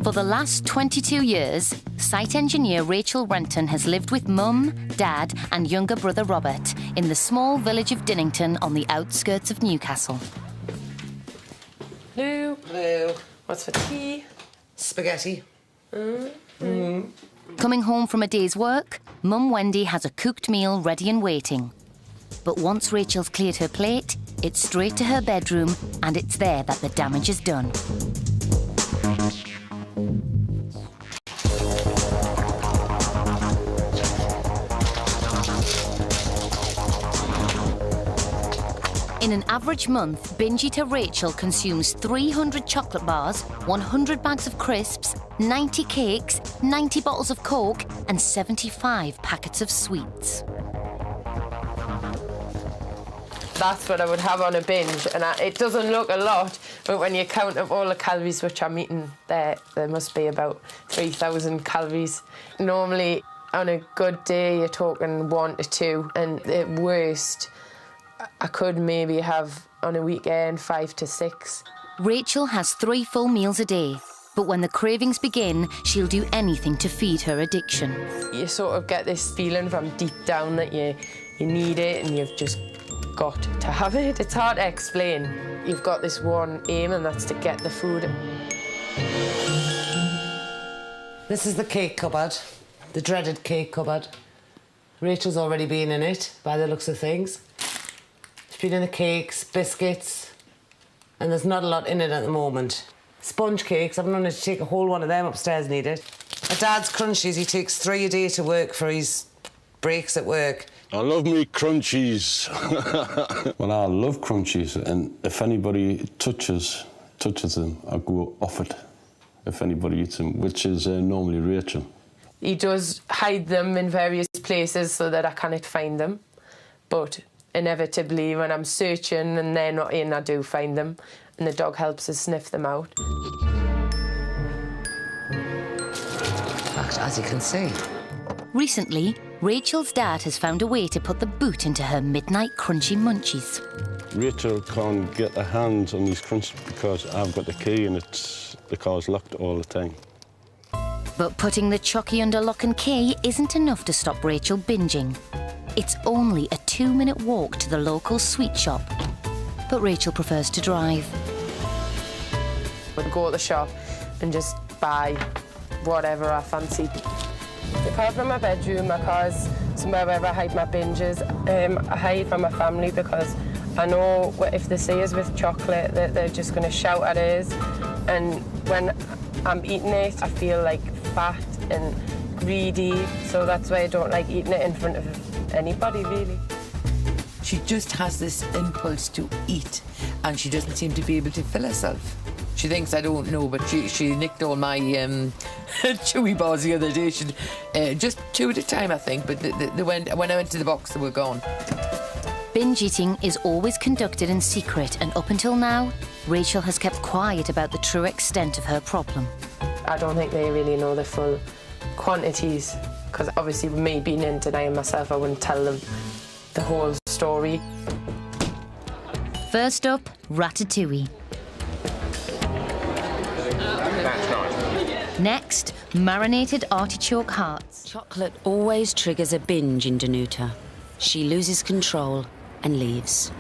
For the last 22 years, site engineer Rachel Renton has lived with Mum, Dad and younger brother Robert in the small village of Dinnington on the outskirts of Newcastle. Hello. Hello. What's for tea? Spaghetti. Coming home from a day's work, Mum Wendy has a cooked meal ready and waiting. But once Rachel's cleared her plate, it's straight to her bedroom, and it's there that the damage is done. In an average month, binge eater Rachel consumes 300 chocolate bars, 100 bags of crisps, 90 cakes, 90 bottles of Coke and 75 packets of sweets. That's what I would have on a binge, and it doesn't look a lot, but when you count up all the calories which I'm eating, there must be about 3,000 calories. Normally, on a good day, you're talking 1 to 2, and at worst, I could maybe have, on a weekend, 5 to 6. Rachel has 3 full meals a day, but when the cravings begin, she'll do anything to feed her addiction. You sort of get this feeling from deep down that you need it and you've just got to have it. It's hard to explain. You've got this one aim, and that's to get the food. This is the cake cupboard, the dreaded cake cupboard. Rachel's already been in it, by the looks of things. She's been in the cakes, biscuits, and there's not a lot in it at the moment. Sponge cakes, I'm going to take a whole one of them upstairs, need it. My dad's crunchies, he takes 3 a day to work for his breaks at work. I love me crunchies. Well, I love crunchies, and if anybody touches them, I go off it. If anybody eats them, which is normally Rachel. He does hide them in various places so that I cannot find them, but inevitably when I'm searching and they're not in, I do find them, and the dog helps us sniff them out. In fact, as you can see. Recently, Rachel's dad has found a way to put the boot into her midnight crunchy munchies. Rachel can't get her hands on these crunchies because I've got the key and the car's locked all the time. But putting the chocky under lock and key isn't enough to stop Rachel binging. It's only a 2-minute walk to the local sweet shop. But Rachel prefers to drive. I'd go to the shop and just buy whatever I fancied. Apart from my bedroom, my car's somewhere where I hide my binges. I hide from my family because I know if they see us with chocolate, that they're just going to shout at us. And when I'm eating it, I feel like fat and greedy, so that's why I don't like eating it in front of anybody, really. She just has this impulse to eat, and she doesn't seem to be able to fill herself. She thinks I don't know, but she nicked all my chewy bars the other day. She just 2 at a time, I think, but when I went to the box, they were gone. Binge eating is always conducted in secret, and up until now, Rachel has kept quiet about the true extent of her problem. I don't think they really know the full quantities, because obviously with me being in denying myself, I wouldn't tell them the whole story. First up, ratatouille. That's nice. Next, marinated artichoke hearts. Chocolate always triggers a binge in Danuta. She loses control and leaves.